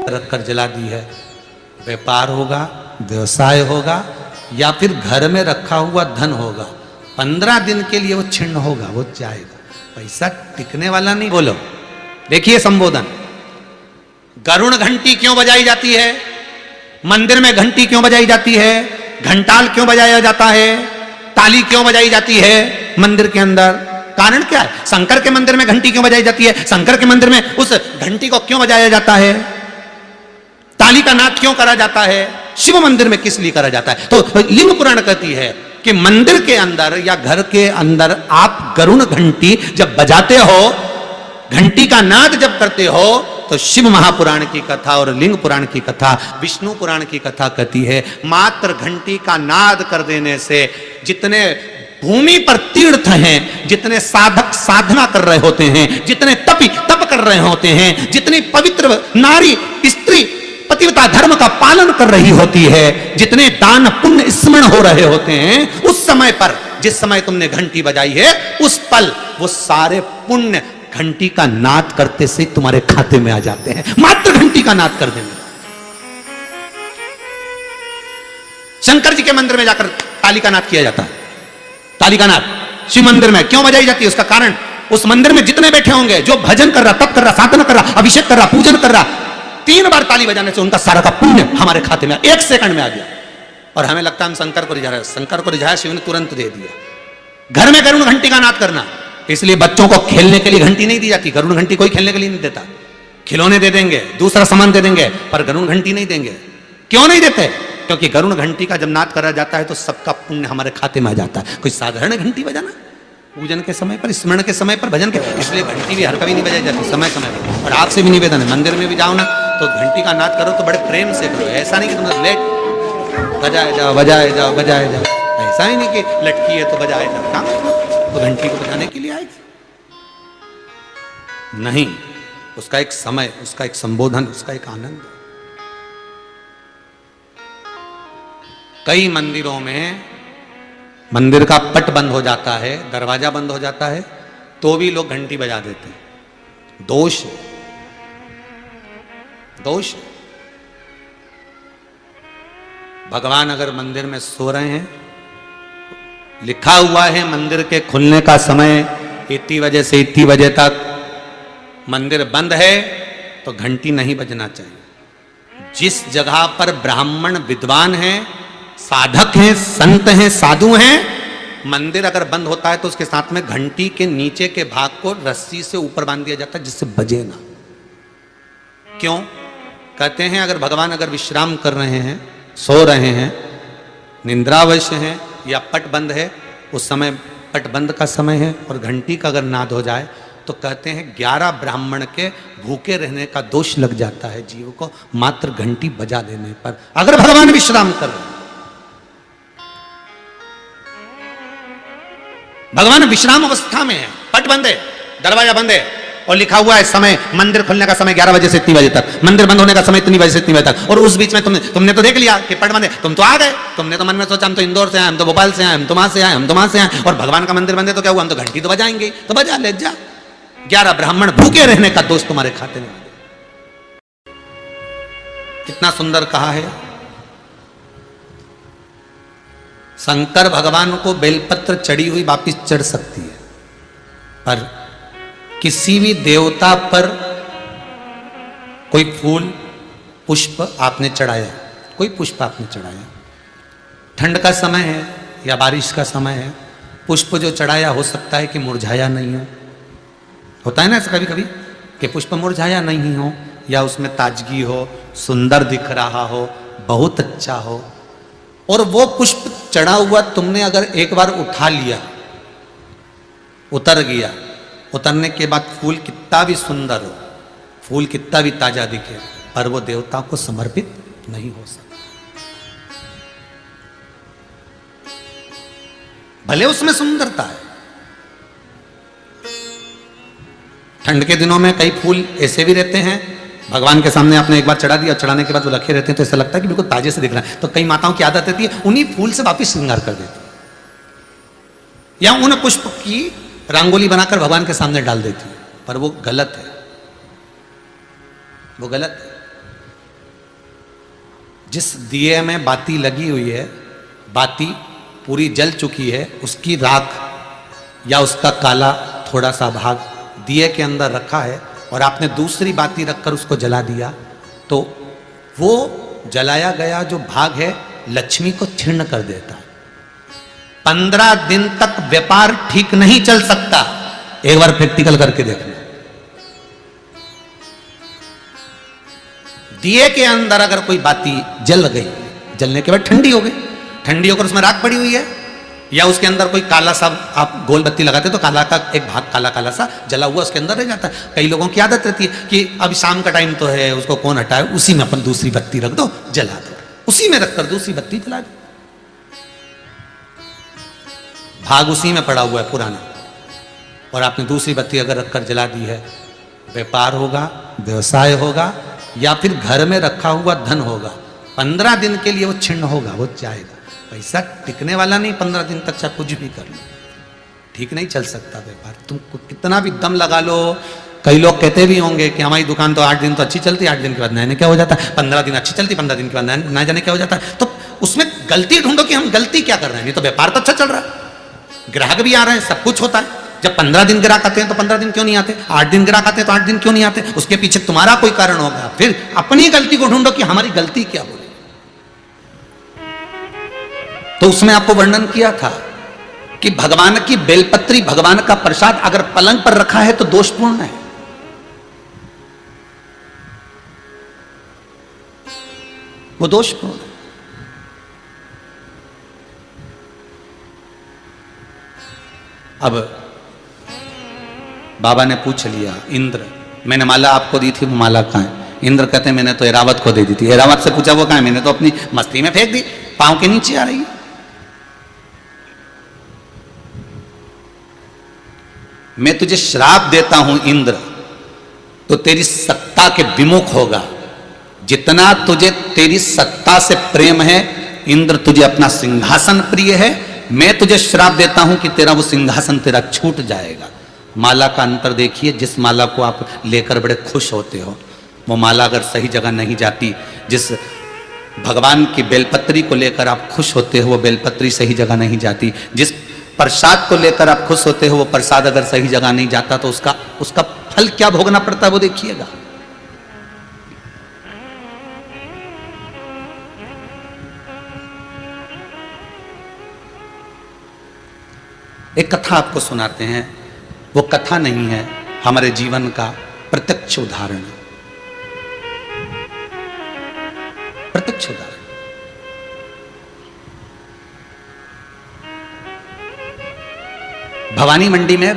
रखकर जला दी है। व्यापार होगा, व्यवसाय होगा, या फिर घर में रखा हुआ धन होगा, 15 दिन के लिए वो छिन्न होगा, वो जाएगा। पैसा टिकने वाला नहीं। बोलो, देखिए संबोधन। गरुण घंटी क्यों बजाई जाती है? मंदिर में घंटी क्यों बजाई जाती है? घंटाल क्यों बजाया जाता है? ताली क्यों बजाई जाती है मंदिर के अंदर? कारण क्या है? शंकर के मंदिर में घंटी क्यों बजाई जाती है? शंकर के मंदिर में उस घंटी को क्यों बजाया जाता है? ताली का नाद क्यों करा जाता है? शिव मंदिर में किस लिए करा जाता है? तो लिंग पुराण कहती है कि मंदिर के अंदर या घर के अंदर आप गरुण घंटी जब बजाते हो, घंटी का नाद जब करते हो, तो शिव महापुराण की कथा और लिंग पुराण की कथा, विष्णु पुराण की कथा कहती है मात्र घंटी का नाद कर देने से जितने भूमि पर तीर्थ हैं, जितने साधक साधना कर रहे होते हैं, जितने तपी तप कर रहे होते हैं, जितनी पवित्र नारी स्त्री पतिव्रता धर्म का पालन कर रही होती है, जितने दान पुण्य स्मरण हो रहे होते हैं, उस समय पर जिस समय तुमने घंटी बजाई है, उस पल वो सारे पुण्य घंटी का नाद करते से तुम्हारे खाते में आ जाते हैं, मात्र घंटी का नाद कर देंगे। शंकर जी के मंदिर में जाकर ताली का नाद किया जाता है। ताली का नाद शिव मंदिर में क्यों बजाई जाती है? उसका कारण, उस मंदिर में जितने बैठे होंगे, जो भजन कर रहा, तप कर रहा, साधना कर रहा, अभिषेक कर रहा, पूजन कर रहा, 3 बार ताली बजाने से उनका सारा का पुण्य हमारे खाते में 1 सेकंड में आ गया। और हमें लगता है हम शंकर को रिझा रहे हैं। शंकर को रिझाया, शिव ने तुरंत दे दिया। घर में गरुण घंटी का नाद करना, इसलिए बच्चों को खेलने के लिए घंटी नहीं दी जाती। गरुण घंटी कोई खेलने के लिए नहीं देता। खिलौने दे देंगे, दूसरा सामान दे देंगे, पर गरुण घंटी नहीं देंगे। क्यों नहीं देते? क्योंकि गरुण घंटी का जब नाद करा जाता है तो सबका पुण्य हमारे खाते में आ जाता है। कोई साधारण घंटी बजाना पूजन के समय पर, स्मरण के समय पर, भजन के, इसलिए घंटी भी हर कभी नहीं बजाई जाती, समय समय पर। और आपसे भी निवेदन है, मंदिर में भी जाओ ना तो घंटी का नाद करो तो बड़े प्रेम से करो। ऐसा नहीं कि तुम लेट बजाए जाओ बजाए जाओ बजाए जाओ, ऐसा ही नहीं कि लटकी है तो बजाए जाओ। काम तो घंटी को बजाने के लिए आएगी नहीं, उसका एक समय, उसका एक संबोधन, उसका एक आनंद। कई मंदिरों में मंदिर का पट बंद हो जाता है, दरवाजा बंद हो जाता है, तो भी लोग घंटी बजा देते हैं। दोष, दोष। भगवान अगर मंदिर में सो रहे हैं, लिखा हुआ है मंदिर के खुलने का समय इतनी बजे से इतनी बजे तक, मंदिर बंद है तो घंटी नहीं बजना चाहिए। जिस जगह पर ब्राह्मण विद्वान हैं, साधक हैं, संत हैं, साधु हैं, मंदिर अगर बंद होता है तो उसके साथ में घंटी के नीचे के भाग को रस्सी से ऊपर बांध दिया जाता है जिससे बजे ना। क्यों? कहते हैं अगर भगवान अगर विश्राम कर रहे हैं, सो रहे हैं, निंद्रावश हैं या पट बंद है, उस समय पट बंद का समय है और घंटी का अगर नाद हो जाए तो कहते हैं 11 ब्राह्मण के भूखे रहने का दोष लग जाता है जीव को, मात्र घंटी बजा देने पर, अगर भगवान विश्राम कर रहे हैं। भगवान विश्राम अवस्था में है, पट बंद है, दरवाजा बंद है और लिखा हुआ है समय, मंदिर खुलने का समय 11 बजे से इतनी बजे तक, मंदिर बंद होने का समय इतनी बजे से इतनी बजे तक, और उस बीच में तुमने तो देख लिया कि पट बंद है, तुम तो आ गए, तुमने तो मन में सोचा हम तो इंदौर से आए, हम तो भोपाल से आए, हम तो वहां से आए, हम तो वहां से आए, और भगवान का मंदिर बंद है तो क्या हुआ, हम तो घंटी तो बजाएंगे, तो बजा ले जा। 11 ब्राह्मण भूखे रहने का दोष तुम्हारे खाते में। कितना सुंदर कहा है। शंकर भगवान को बेलपत्र चढ़ी हुई वापिस चढ़ सकती है, पर किसी भी देवता पर कोई फूल पुष्प आपने चढ़ाया, कोई पुष्प आपने चढ़ाया, ठंड का समय है या बारिश का समय है, पुष्प जो चढ़ाया हो सकता है कि मुरझाया नहीं हो। होता है ना ऐसा कभी कभी कि पुष्प मुरझाया नहीं हो, या उसमें ताजगी हो, सुंदर दिख रहा हो, बहुत अच्छा हो, और वो पुष्प चढ़ा हुआ तुमने अगर एक बार उठा लिया, उतर गया, उतरने के बाद फूल कितना भी सुंदर हो, फूल कितना भी ताजा दिखे, पर वो देवता को समर्पित नहीं हो सकता। भले उसमें सुंदरता है। ठंड के दिनों में कई फूल ऐसे भी रहते हैं, भगवान के सामने आपने एक बार चढ़ा दिया, चढ़ाने के बाद वो रखे रहते हैं तो ऐसा लगता है कि बिल्कुल ताजे से दिख रहा है। तो कई माताओं की आदत रहती है उन्हीं फूल से वापिस श्रृंगार कर देती है, या उन पुष्प की रंगोली बनाकर भगवान के सामने डाल देती है, पर वो गलत है, वो गलत है। जिस दिए में बाती लगी हुई है, बाती पूरी जल चुकी है, उसकी राख या उसका काला थोड़ा सा भाग दिए के अंदर रखा है और आपने दूसरी बाती रखकर उसको जला दिया, तो वो जलाया गया जो भाग है लक्ष्मी को क्षीण कर देता है। 15 दिन तक व्यापार ठीक नहीं चल सकता। एक बार प्रैक्टिकल करके देखना। दिए के अंदर अगर कोई बाती जल गई, जलने के बाद ठंडी हो गई, ठंडी होकर उसमें राख पड़ी हुई है, या उसके अंदर कोई काला सा आप गोल बत्ती लगाते तो काला का एक भाग काला काला सा जला हुआ उसके अंदर रह जाता है। कई लोगों की आदत रहती है कि अब शाम का टाइम तो है, उसको कौन हटाए, उसी में अपन दूसरी बत्ती रख दो, जला दो, उसी में रखकर दूसरी बत्ती जला दो। भाग उसी में पड़ा हुआ है पुराना, और आपने दूसरी बत्ती अगर रखकर जला दी है, व्यापार होगा, व्यवसाय होगा, या फिर घर में रखा हुआ धन होगा। 15 दिन के लिए वो छिन्न होगा, वो जाएगा। पैसा टिकने वाला नहीं 15 दिन तक, चाहे कुछ भी कर लो, ठीक नहीं चल सकता व्यापार। तुम कितना भी दम लगा लो। कई लोग कहते भी होंगे कि हमारी दुकान तो 8 दिन तो अच्छी चलती, 8 दिन के बाद नए क्या हो जाता है, 15 दिन अच्छी चलती, 15 दिन के बाद नया जाने क्या हो जाता है। तो उसमें गलती ढूंढो कि हम गलती क्या कर रहे हैं। नहीं तो व्यापार तो अच्छा चल रहा है, ग्राहक भी आ रहे हैं, सब कुछ होता है। जब 15 दिन ग्राहक आते हैं तो 15 दिन क्यों नहीं आते, 8 दिन ग्राहक आते हैं तो 8 दिन क्यों नहीं आते। उसके पीछे तुम्हारा कोई कारण होगा। फिर अपनी गलती को ढूंढो कि हमारी गलती क्या बोले। तो उसमें आपको वर्णन किया था कि भगवान की बेलपत्री, भगवान का प्रसाद अगर पलंग पर रखा है तो दोषपूर्ण है। वो दोषपूर्ण है। अब बाबा ने पूछ लिया, इंद्र मैंने माला आपको दी थी, वो माला कहाँ है। इंद्र कहते हैं मैंने तो एरावत को दे दी थी। एरावत से पूछा वो कहाँ है, मैंने तो अपनी मस्ती में फेंक दी, पांव के नीचे आ रही है। मैं तुझे श्राप देता हूं इंद्र, तो तेरी सत्ता के विमुख होगा। जितना तुझे तेरी सत्ता से प्रेम है इंद्र, तुझे अपना सिंहासन प्रिय है, मैं तुझे श्राप देता हूं कि तेरा वो सिंहासन तेरा छूट जाएगा। माला का अंतर देखिए, जिस माला को आप लेकर बड़े खुश होते हो, वो माला अगर सही जगह नहीं जाती, जिस भगवान की बेलपत्री को लेकर आप खुश होते हो वो बेलपत्री सही जगह नहीं जाती, जिस प्रसाद को लेकर आप खुश होते हो वो प्रसाद अगर सही जगह नहीं जाता तो उसका फल क्या भोगना पड़ता है वो देखिएगा। एक कथा आपको सुनाते हैं, वो कथा नहीं है, हमारे जीवन का प्रत्यक्ष उदाहरण, प्रत्यक्ष उदाहरण। भवानी मंडी में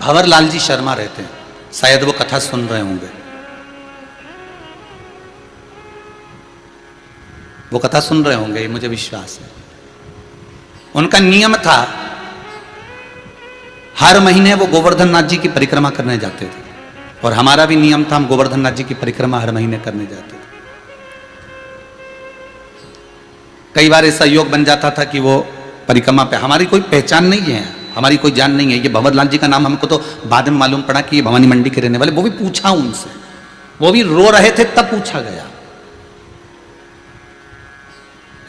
भंवरलाल जी शर्मा रहते हैं, शायद वो कथा सुन रहे होंगे। वो कथा सुन रहे होंगे, ये मुझे विश्वास है। उनका नियम था, हर महीने वो गोवर्धन नाथ जी की परिक्रमा करने जाते थे, और हमारा भी नियम था, हम गोवर्धन नाथ जी की परिक्रमा हर महीने करने जाते थे। कई बार ऐसा योग बन जाता था कि वो परिक्रमा पे हमारी कोई पहचान नहीं है, हमारी कोई जान नहीं है। ये भंवरलाल जी का नाम हमको तो बाद में मालूम पड़ा कि ये भवानी मंडी के रहने वाले, वो भी पूछा उनसे, वो भी रो रहे थे तब पूछा गया।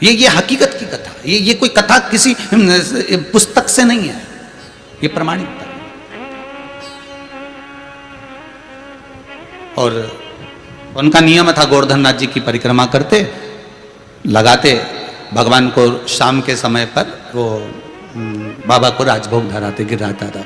ये हकीकत की कथा, ये कोई कथा किसी पुस्तक से नहीं है, ये प्रमाणित था। और उनका नियम था, गोवर्धन नाथ जी की परिक्रमा करते, लगाते, भगवान को शाम के समय पर वो बाबा को राजभोग धराते, गिराता था।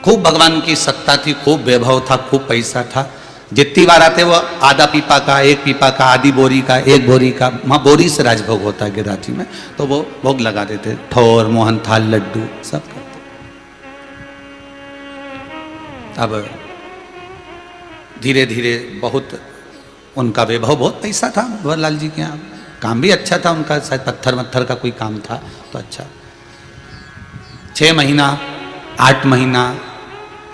खूब भगवान की सत्ता थी, खूब वैभव था, खूब पैसा था। जितनी बार आते वो आधा पीपा का, एक पीपा का, आधी बोरी का, एक बोरी का, वहाँ बोरी से राजभोग होता है गिराती में, तो वो भोग लगा देते, ठोर, मोहन थाल, लड्डू सब करते। अब धीरे धीरे बहुत उनका वैभव, बहुत पैसा था भंवरलाल जी के यहाँ, काम भी अच्छा था उनका, शायद पत्थर वत्थर का कोई काम था तो अच्छा। 6 महीना 8 महीना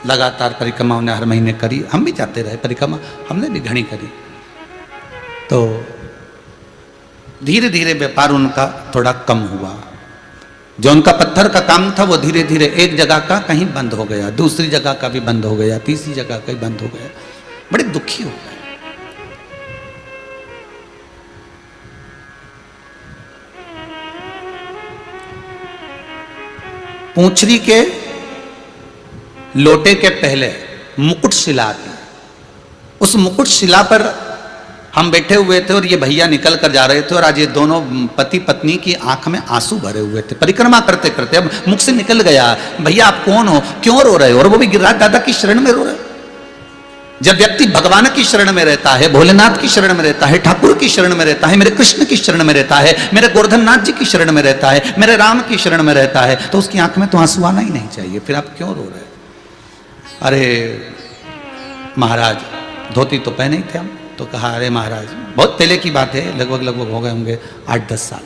लगातार परिक्रमा उन्हें हर महीने करी। हम भी जाते रहे परिक्रमा, हमने भी घनी करी। तो धीरे धीरे व्यापार उनका थोड़ा कम हुआ। जो उनका पत्थर का काम था वो धीरे धीरे एक जगह का कहीं बंद हो गया, दूसरी जगह का भी बंद हो गया, तीसरी जगह का भी बंद हो गया। बड़े दुखी हो गए। पूंछरी के लोटे के पहले मुकुट शिला आती। उस मुकुट शिला पर हम बैठे हुए थे और ये भैया निकल कर जा रहे थे और आज ये दोनों पति पत्नी की आंख में आंसू भरे हुए थे परिक्रमा करते करते। अब मुख से निकल गया, भैया आप कौन हो, क्यों रो रहे हो? और वो भी गिरिराज दादा की शरण में रो रहे। जब व्यक्ति भगवान की शरण में रहता है, भोलेनाथ की शरण में रहता है, ठाकुर की शरण में रहता है, मेरे कृष्ण की शरण में रहता है, मेरे गोवर्धन नाथ जी की शरण में रहता है, मेरे राम की शरण में रहता है, तो उसकी आंख में तो आंसू आना ही नहीं चाहिए। फिर आप क्यों रो रहे? अरे महाराज धोती तो पहने ही थे हम। तो कहा अरे महाराज बहुत पहले की बात है, लगभग हो गए होंगे 8-10 साल,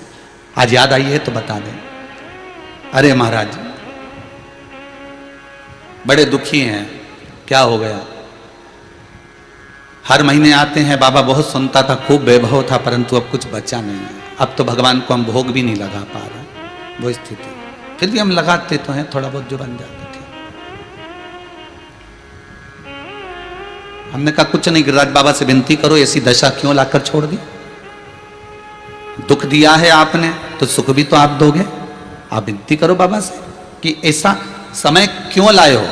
आज याद आई है तो बता दें। अरे महाराज बड़े दुखी हैं, क्या हो गया? हर महीने आते हैं, बाबा बहुत सुनता था, खूब वैभव था, परंतु अब कुछ बचा नहीं है। अब तो भगवान को हम भोग भी नहीं लगा पा रहे, वो स्थिति। फिर भी हम लगाते तो हैं, थोड़ा बहुत जो बन जाता। हमने कहा कुछ नहीं, गिरिराज बाबा से विनती करो, ऐसी दशा क्यों लाकर छोड़ दी? दुख दिया है आपने तो सुख भी तो आप दोगे। आप विनती करो बाबा से कि ऐसा समय क्यों लाए हो,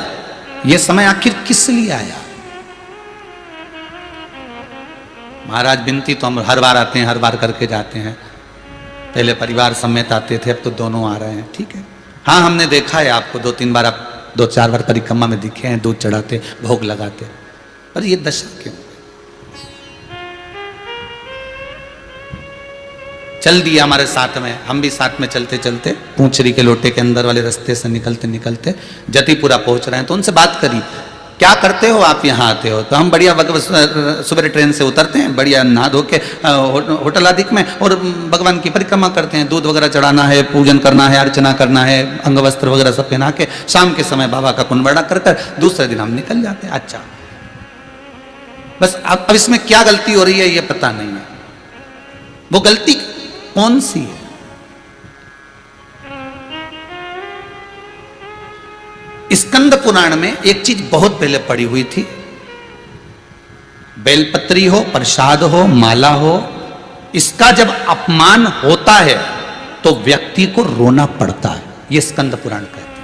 यह समय आखिर किस लिए आया? महाराज विनती तो हम हर बार आते हैं, हर बार करके जाते हैं। पहले परिवार समेत आते थे, अब तो दोनों आ रहे हैं। ठीक है, हाँ हमने देखा है आपको 2-3 बार, आप 2-4 बार परिक्रमा में दिखे हैं, दूध चढ़ाते, भोग लगाते। पर ये दशा क्यों? चल दिया हमारे साथ में, हम भी साथ में चलते चलते पूंछरी के लोटे के अंदर वाले रास्ते से निकलते निकलते जतिपुरा पहुंच रहे हैं। तो उनसे बात करी, क्या करते हो आप यहाँ आते हो? तो हम बढ़िया सुबह ट्रेन से उतरते हैं, बढ़िया नहा धो के होटल आदि में, और भगवान की परिक्रमा करते हैं। दूध वगैरह चढ़ाना है, पूजन करना है, अर्चना करना है, अंग वस्त्र वगैरह सब पहना के शाम के समय बाबा का कुंभड़ा कर दूसरे दिन हम निकल जाते हैं। अच्छा, बस अब इसमें क्या गलती हो रही है ये पता नहीं है। वो गलती कौन सी है? स्कंद पुराण में एक चीज बहुत पहले पड़ी हुई थी, बेलपत्री हो, प्रसाद हो, माला हो, इसका जब अपमान होता है तो व्यक्ति को रोना पड़ता है। ये स्कंद पुराण कहता है।